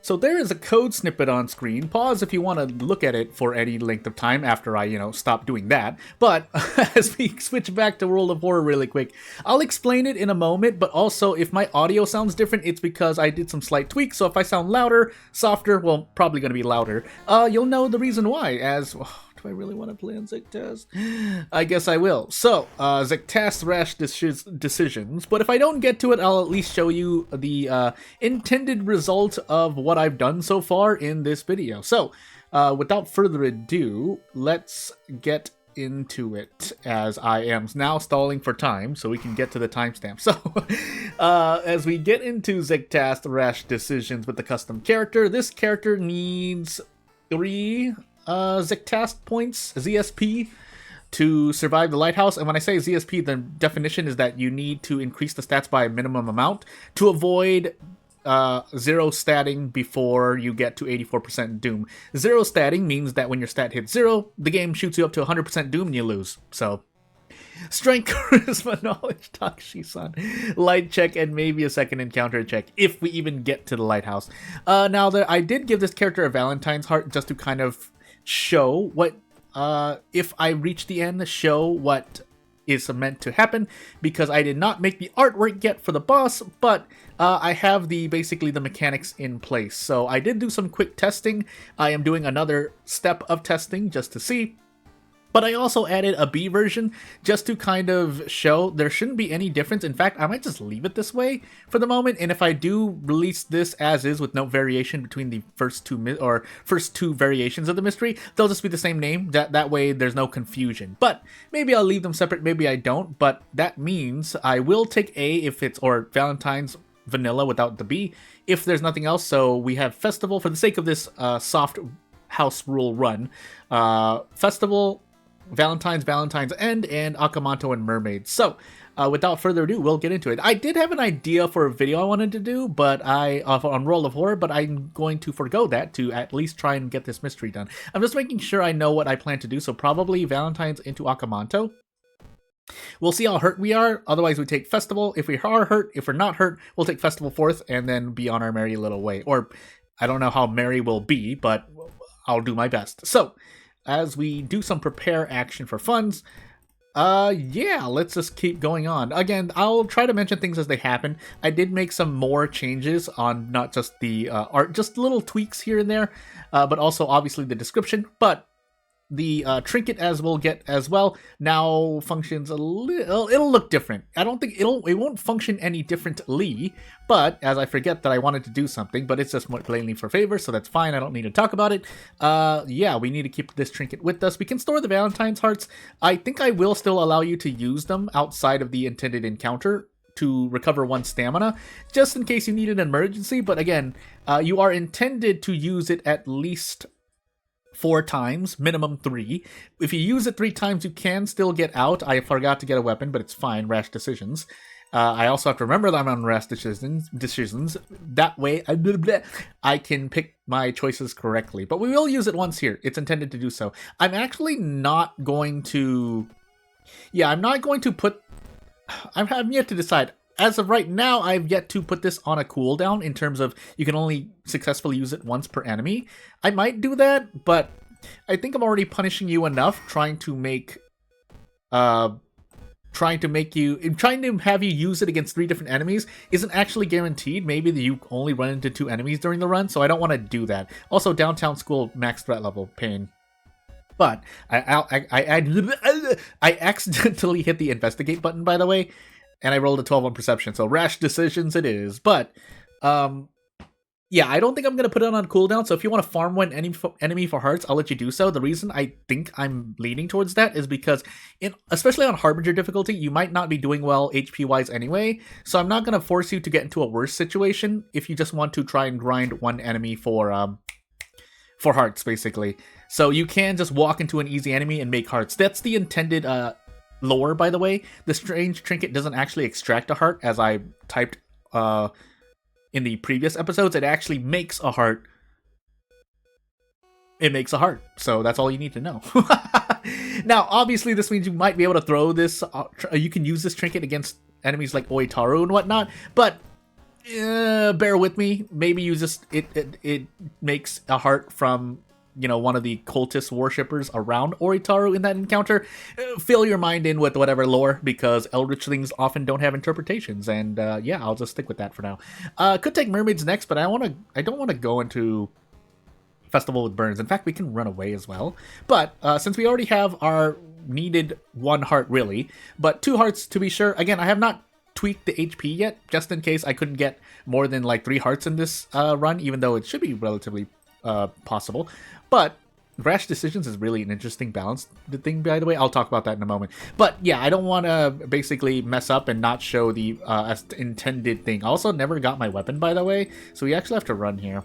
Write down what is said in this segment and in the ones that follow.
So there is a code snippet on screen. Pause if you want to look at it for any length of time after I, stop doing that. But as we switch back to World of Horror really quick, I'll explain it in a moment, but also if my audio sounds different, it's because I did some slight tweaks. So if I sound louder, softer, well, probably going to be louder, you'll know the reason why as... Do I really want to play on Zhectast? I guess I will. So, Zhectast rash decisions, but if I don't get to it, I'll at least show you the intended result of what I've done so far in this video. So, without further ado, let's get into it, as I am now stalling for time so we can get to the timestamp. So, as we get into Zhectast rash decisions with the custom character, this character needs 3 Zhectast points, ZSP, to survive the lighthouse. And when I say ZSP, the definition is that you need to increase the stats by a minimum amount to avoid 0 statting before you get to 84% doom. 0 statting means that when your stat hits 0, the game shoots you up to 100% doom and you lose. So, strength, charisma, knowledge, Takeshi-san, light check, and maybe a second encounter check, if we even get to the lighthouse. Now, I did give this character a Valentine's heart just to kind of show what, if I reach the end, show what is meant to happen, because I did not make the artwork yet for the boss, but I have basically the mechanics in place. So I did do some quick testing. I am doing another step of testing just to see. But I also added a B version just to kind of show there shouldn't be any difference. In fact, I might just leave it this way for the moment. And if I do release this as is with no variation between the first two variations of the mystery, they'll just be the same name. That way there's no confusion. But maybe I'll leave them separate, maybe I don't. But that means I will take A if it's, or Valentine's vanilla without the B, if there's nothing else. So we have Festival for the sake of this soft house rule run. Festival, Valentine's End, and Akamanto and Mermaids. So, without further ado, we'll get into it. I did have an idea for a video I wanted to do, but on World of Horror, but I'm going to forgo that to at least try and get this mystery done. I'm just making sure I know what I plan to do, so probably Valentine's into Akamanto. We'll see how hurt we are, otherwise we take Festival. If we are hurt, if we're not hurt, we'll take Festival fourth, and then be on our merry little way. Or, I don't know how merry we'll be, but I'll do my best. So, as we do some prepare action for funds, yeah, let's just keep going on. Again, I'll try to mention things as they happen. I did make some more changes on not just the art, just little tweaks here and there, but also obviously the description. But the trinket, as we'll get as well, now functions a little. It'll look different. I don't think it won't function any differently. But as I forget that I wanted to do something, but it's just more plainly for favor, so that's fine. I don't need to talk about it. Yeah, we need to keep this trinket with us. We can store the Valentine's hearts. I think I will still allow you to use them outside of the intended encounter to recover 1 stamina, just in case you need an emergency. But again, you are intended to use it at least 4 times, minimum 3. If you use it 3 times, you can still get out. I forgot to get a weapon, but it's fine. Rash decisions. I also have to remember that I'm on rash decisions. That way, I can pick my choices correctly. But we will use it once here. It's intended to do so. I'm actually not going to... Yeah, I'm not going to put... I'm yet to decide. As of right now, I've yet to put this on a cooldown in terms of you can only successfully use it once per enemy. I might do that, but I think I'm already punishing you enough trying to have you use it against 3 different enemies isn't actually guaranteed. Maybe that you only run into 2 enemies during the run, so I don't want to do that. Also, downtown school max threat level, pain. But I accidentally hit the investigate button, by the way. And I rolled a 12 on perception, so rash decisions it is. But, yeah, I don't think I'm going to put it on cooldown, so if you want to farm one enemy for hearts, I'll let you do so. The reason I think I'm leaning towards that is because, especially on Harbinger difficulty, you might not be doing well HP-wise anyway, so I'm not going to force you to get into a worse situation if you just want to try and grind 1 enemy for hearts, basically. So you can just walk into an easy enemy and make hearts. That's the intended, lore, by the way. The strange trinket doesn't actually extract a heart, as I typed in the previous episodes. It actually makes a heart. It makes a heart, so that's all you need to know. Now, obviously, this means you might be able to throw this. You can use this trinket against enemies like Oitaru and whatnot, but bear with me. Maybe you just it makes a heart from one of the cultist worshippers around Oritaru in that encounter. Fill your mind in with whatever lore, because eldritch things often don't have interpretations, and yeah, I'll just stick with that for now. Could take mermaids next, but I don't want to go into Festival with Burns. In fact, we can run away as well. But since we already have our needed 1 heart, really, but 2 hearts to be sure. Again, I have not tweaked the HP yet, just in case I couldn't get more than like 3 hearts in this run, even though it should be relatively possible. But rash decisions is really an interesting balance thing, by the way. I'll talk about that in a moment. But yeah, I don't want to basically mess up and not show the intended thing. I also never got my weapon, by the way, so we actually have to run here.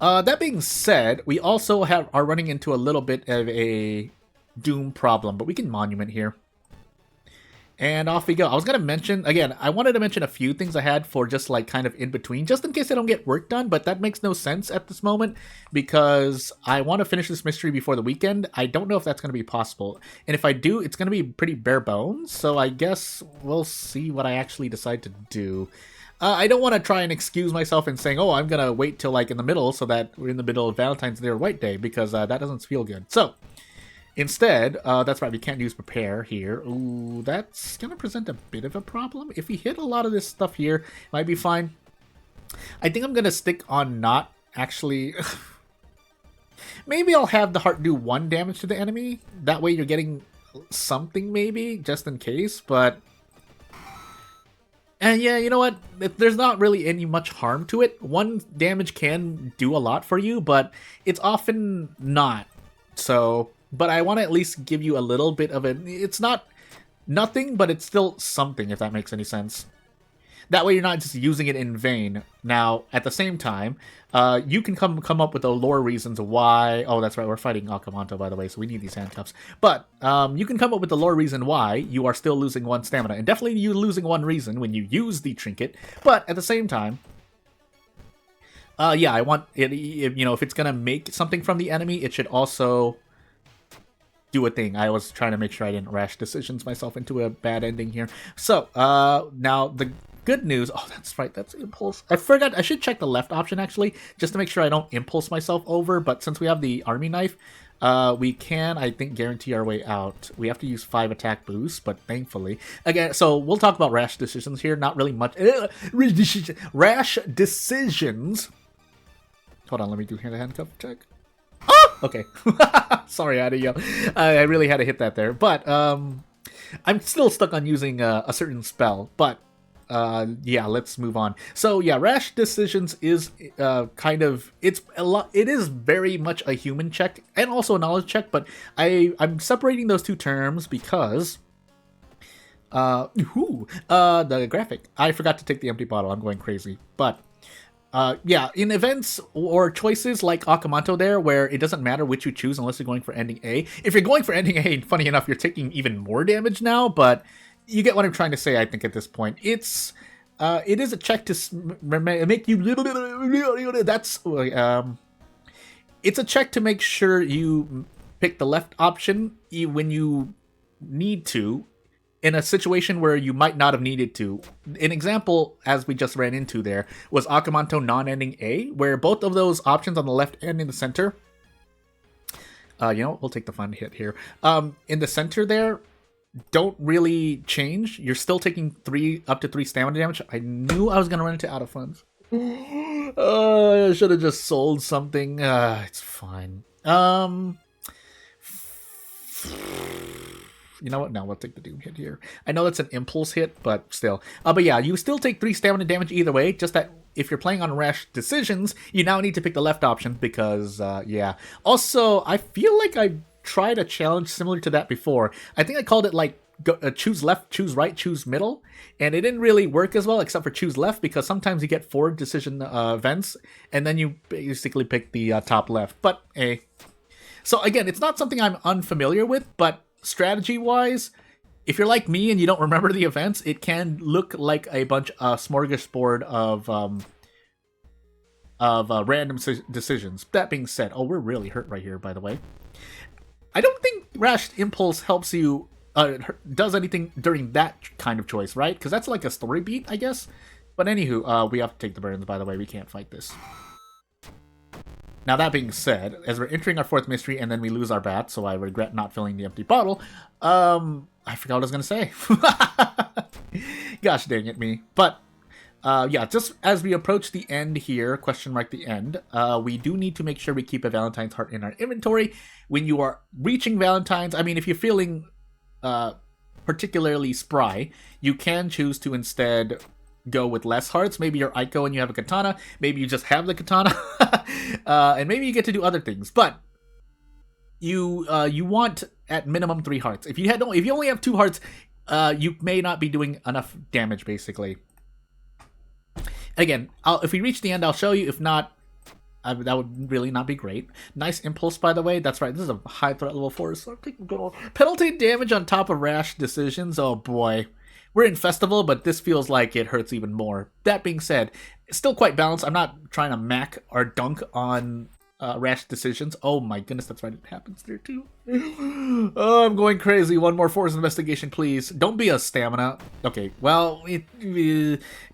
That being said, we also are running into a little bit of a doom problem, but we can monument here. And off we go. I was going to mention, again, I wanted to mention a few things I had for just like kind of in between, just in case I don't get work done, but that makes no sense at this moment because I want to finish this mystery before the weekend. I don't know if that's going to be possible. And if I do, it's going to be pretty bare bones, so I guess we'll see what I actually decide to do. I don't want to try and excuse myself in saying, oh, I'm going to wait till like in the middle so that we're in the middle of Valentine's Day or White Day, because that doesn't feel good. So instead, that's right, we can't use prepare here. Ooh, that's going to present a bit of a problem. If we hit a lot of this stuff here, it might be fine. I think I'm going to stick on not actually... Maybe I'll have the heart do 1 damage to the enemy. That way you're getting something maybe, just in case, but... And yeah, you know what? There's not really any much harm to it. 1 damage can do a lot for you, but it's often not. So, but I want to at least give you a little bit of it. It's not nothing, but it's still something, if that makes any sense. That way you're not just using it in vain. Now, at the same time, you can come up with the lore reasons why... Oh, that's right, we're fighting Akamanto, by the way, so we need these handcuffs. But you can come up with the lore reason why you are still losing 1 stamina. And definitely you're losing 1 reason when you use the trinket. But at the same time... yeah, I want it... if it's going to make something from the enemy, it should also... do a thing. I was trying to make sure I didn't rash decisions myself into a bad ending here. So, now the good news... Oh, that's right, that's impulse. I forgot, I should check the left option, actually, just to make sure I don't impulse myself over, but since we have the army knife, we can, I think, guarantee our way out. We have to use 5 attack boosts, but thankfully... Again, so we'll talk about rash decisions here, not really much... Rash decisions... Hold on, let me do the handcuff check. Oh! Okay. Sorry, I had to yell. I really had to hit that there. But I'm still stuck on using a certain spell. But yeah, let's move on. So yeah, rash decisions is kind of... It is very much a human check and also a knowledge check. But I'm separating those 2 terms because... the graphic. I forgot to take the empty bottle. I'm going crazy. But... yeah, in events or choices like Akamanto there, where it doesn't matter which you choose unless you're going for ending A. If you're going for ending A, funny enough, you're taking even more damage now, but you get what I'm trying to say, I think, at this point. It is a check to make you... That's... it's a check to make sure you pick the left option when you need to, in a situation where you might not have needed to. An example, as we just ran into there, was Akamanto non-ending A, where both of those options on the left and in the center... we'll take the fun hit here. In the center there, don't really change. You're still taking up to 3 stamina damage. I knew I was going to run into out of funds. I should have just sold something. It's fine. You know what? No, we'll take the doom hit here. I know that's an impulse hit, but still. But yeah, you still take 3 stamina damage either way, just that if you're playing on rash decisions, you now need to pick the left option because, yeah. Also, I feel like I tried a challenge similar to that before. I think I called it like choose left, choose right, choose middle, and it didn't really work as well except for choose left because sometimes you get 4 decision events, and then you basically pick the top left. But, hey. So again, it's not something I'm unfamiliar with, but strategy-wise, if you're like me and you don't remember the events, it can look like a bunch of smorgasbord of random decisions. That being said, oh, we're really hurt right here, by the way. I don't think Rash Impulse helps you, does anything during that kind of choice, right? Because that's like a story beat, I guess. But anywho, we have to take the burns, by the way. We can't fight this. Now, that being said, as we're entering our 4th mystery and then we lose our bat, so I regret not filling the empty bottle, I forgot what I was going to say. Gosh dang it, me. But, yeah, just as we approach the end here, question mark the end, we do need to make sure we keep a Valentine's heart in our inventory. When you are reaching Valentine's, I mean, if you're feeling particularly spry, you can choose to instead go with less hearts. Maybe you're Aiko and you have a katana. Maybe you just have the katana. And maybe you get to do other things. But you want at minimum 3 hearts. If you only have 2 hearts, you may not be doing enough damage, basically. Again, if we reach the end, I'll show you. If not, that would really not be great. Nice impulse, by the way. That's right. This is a high threat level 4. So I'm taking good old penalty damage on top of rash decisions. Oh boy. We're in Festival, but this feels like it hurts even more. That being said, it's still quite balanced. I'm not trying to mac or dunk on rash decisions. Oh my goodness, that's right. It happens there too. Oh, I'm going crazy. One more force investigation, please. Don't be a stamina. Okay, well,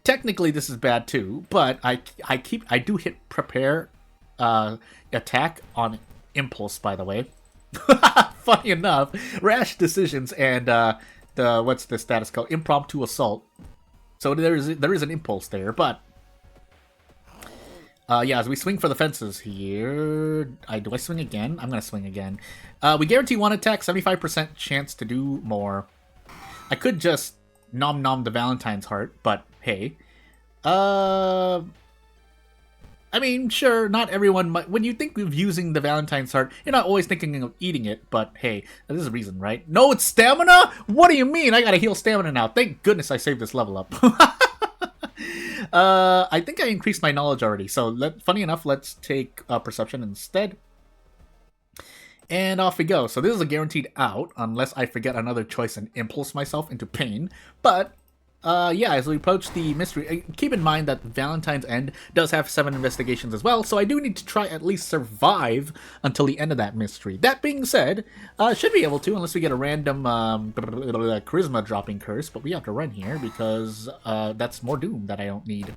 technically this is bad too, but I do hit prepare attack on impulse, by the way. Funny enough, rash decisions and what's the status called? Impromptu assault. So there is an impulse there, but yeah, as we swing for the fences here, do I swing again? I'm gonna swing again. We guarantee 1 attack, 75% chance to do more. I could just nom the Valentine's heart, but hey, I mean, sure, not everyone might. When you think of using the Valentine's heart, you're not always thinking of eating it, but hey, there's a reason, right? No, it's stamina? What do you mean? I gotta heal stamina now. Thank goodness I saved this level up. I think I increased my knowledge already, so funny enough, let's take perception instead. And off we go. So this is a guaranteed out, unless I forget another choice and impulse myself into pain, but yeah, as we approach the mystery, keep in mind that Valentine's End does have 7 investigations as well, so I do need to try at least survive until the end of that mystery. That being said, should be able to, unless we get a random charisma dropping curse, but we have to run here because that's more doom that I don't need.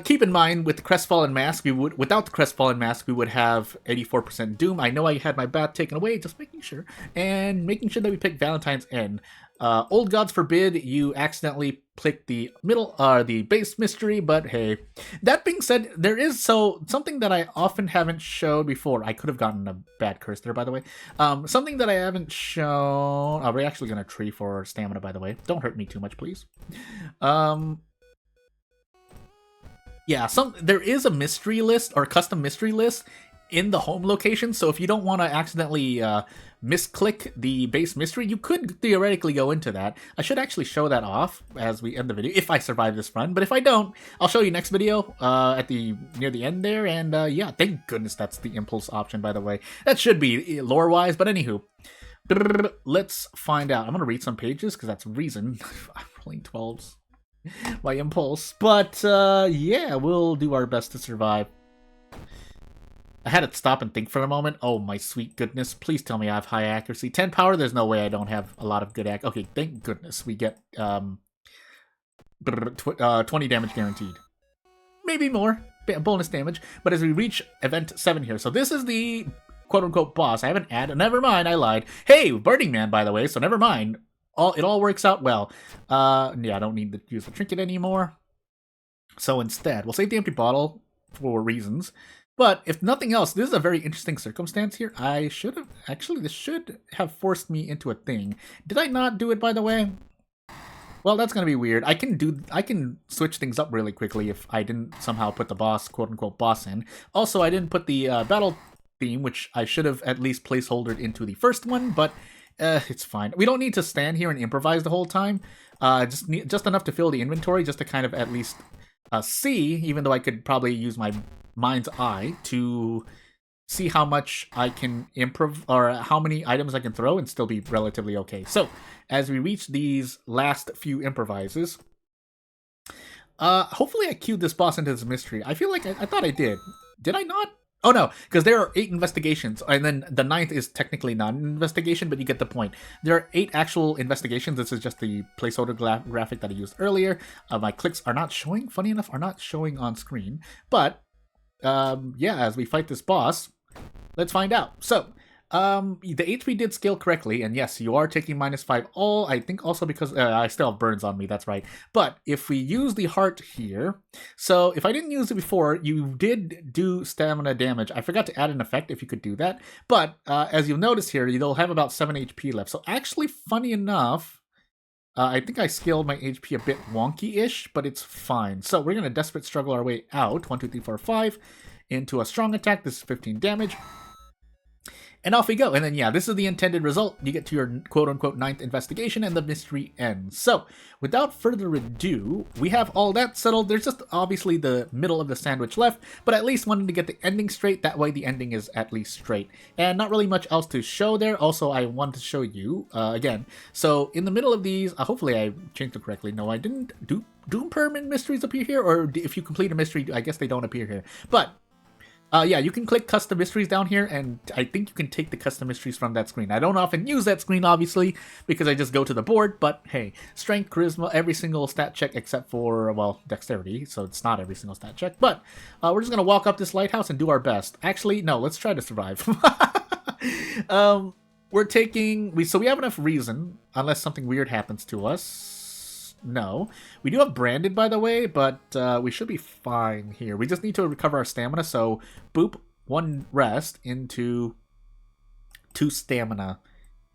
Keep in mind, with the Crestfallen Mask, without the Crestfallen Mask, we would have 84% Doom. I know I had my bat taken away, just making sure. And making sure that we pick Valentine's End. Old Gods forbid you accidentally click the the base mystery, but hey. That being said, there is something that I often haven't showed before. I could have gotten a bad curse there, by the way. Something that I haven't shown. We're actually going to tree for stamina, by the way. Don't hurt me too much, please. Yeah, there is a mystery list or custom mystery list in the home location, so if you don't want to accidentally misclick the base mystery, you could theoretically go into that. I should actually show that off as we end the video, if I survive this run, but if I don't, I'll show you next video near the end there, and yeah, thank goodness that's the impulse option, by the way. That should be lore-wise, but anywho. Let's find out. I'm going to read some pages, because that's reason. I'm rolling 12s. My impulse, but yeah, we'll do our best to survive. I had to stop and think for a moment. Oh my sweet goodness, please tell me I have high accuracy. 10 power, there's no way I don't have a lot of good okay, thank goodness we get 20 damage guaranteed. Maybe more, bonus damage, but as we reach event 7 here, so this is the quote-unquote boss. I haven't added, never mind, I lied. Hey, Burning Man, by the way, so never mind. It all works out well. Yeah, I don't need to use the trinket anymore. So instead, we'll save the empty bottle for reasons. But if nothing else, this is a very interesting circumstance here. I should have... Actually, this should have forced me into a thing. Did I not do it, by the way? Well, that's going to be weird. I can switch things up really quickly if I didn't somehow put the boss, quote-unquote, boss in. Also, I didn't put the battle theme, which I should have at least placeholdered into the first one, but... it's fine. We don't need to stand here and improvise the whole time. Just enough to fill the inventory, just to kind of at least see, even though I could probably use my mind's eye to see how much I can improv, or how many items I can throw and still be relatively okay. So, as we reach these last few improvises, hopefully I queued this boss into this mystery. I feel like I thought I did. Did I not? Oh no, because there are 8 investigations, and then the ninth is technically not an investigation, but you get the point. There are 8 actual investigations. This is just the placeholder graphic that I used earlier. My clicks are not showing, funny enough, are not showing on screen. But, yeah, as we fight this boss, let's find out. So, the HP did scale correctly, and yes, you are taking -5 all. I think also because I still have burns on me, that's right. But if we use the heart here, so if I didn't use it before, you did do stamina damage. I forgot to add an effect if you could do that. But as you'll notice here, you'll have about 7 HP left. So actually, funny enough, I think I scaled my HP a bit wonky-ish, but it's fine. So we're going to Desperate Struggle our way out. 1, 2, 3, 4, 5 into a strong attack. This is 15 damage. And off we go. And then, yeah, this is the intended result. You get to your quote-unquote 9th investigation, and the mystery ends. So, without further ado, we have all that settled. There's just obviously the middle of the sandwich left, but at least wanted to get the ending straight. That way the ending is at least straight. And not really much else to show there. Also, I wanted to show you, again. So, in the middle of these, hopefully I changed it correctly. No, I didn't. Do PERM and mysteries appear here? Or if you complete a mystery, I guess they don't appear here. But yeah, you can click custom mysteries down here, and I think you can take the custom mysteries from that screen. I don't often use that screen, obviously, because I just go to the board, but hey, strength, charisma, every single stat check except for, well, dexterity, so it's not every single stat check. But we're just going to walk up this lighthouse and do our best. Actually, no, let's try to survive. We're taking, so we have enough reason, unless something weird happens to us. No. We do have branded, by the way, but we should be fine here. We just need to recover our stamina, so boop, 1 rest into 2 stamina,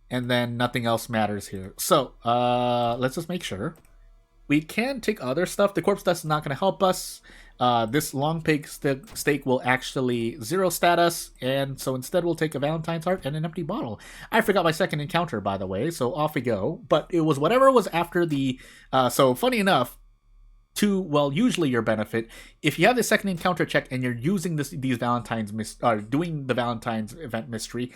and then nothing else matters here. So, let's just make sure. We can take other stuff. The corpse dust is not going to help us. This long pig steak will actually 0 status, and so instead we'll take a Valentine's heart and an empty bottle. I forgot my second encounter, by the way, so off we go. But it was whatever was after the... so funny enough, to, well, usually your benefit, if you have the second encounter check and you're using these Valentine's... doing the Valentine's event mystery,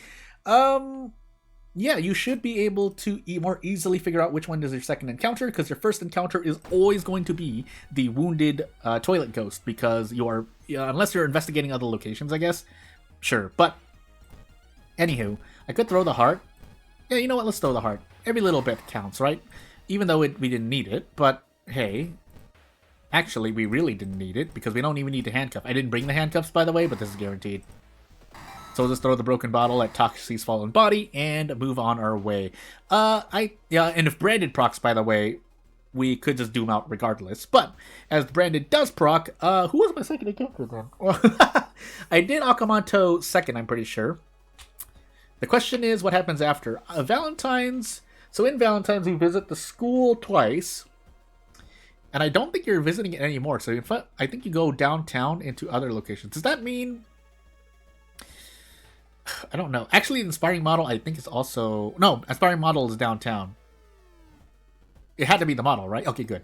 yeah, you should be able to more easily figure out which one is your second encounter, because your first encounter is always going to be the wounded toilet ghost, because you are, unless you're investigating other locations, I guess. Sure, but anywho, I could throw the heart. Yeah, you know what? Let's throw the heart. Every little bit counts, right? Even though we didn't need it, but hey, actually, we really didn't need it, because we don't even need to handcuff. I didn't bring the handcuffs, by the way, but this is guaranteed. So we'll just throw the broken bottle at Toxie's fallen body and move on our way. Yeah, and if branded procs, by the way, we could just doom out regardless. But as branded does proc, who was my second encounter then? I did Akamanto second, I'm pretty sure. The question is, what happens after? Valentine's. So in Valentine's, we visit the school twice. And I don't think you're visiting it anymore. So in fact, I think you go downtown into other locations. Does that mean... I don't know. Actually, the Inspiring Model, I think, is also... No, Inspiring Model is downtown. It had to be the model, right? Okay, good.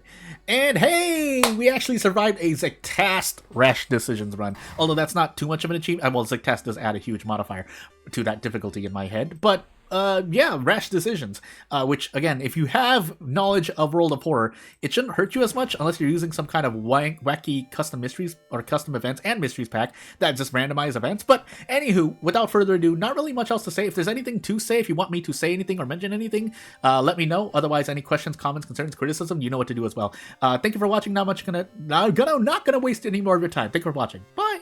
And hey, we actually survived a Zhectast rash decisions run. Although that's not too much of an achievement. Well, Zhectast does add a huge modifier to that difficulty in my head. But yeah, rash decisions. Which, again, if you have knowledge of World of Horror, it shouldn't hurt you as much unless you're using some kind of wacky custom mysteries or custom events and mysteries pack that just randomize events. But anywho, without further ado, not really much else to say. If there's anything to say, if you want me to say anything or mention anything, let me know. Otherwise, any questions, comments, concerns, criticism, you know what to do as well. Thank you for watching. Not gonna waste any more of your time. Thank you for watching. Bye!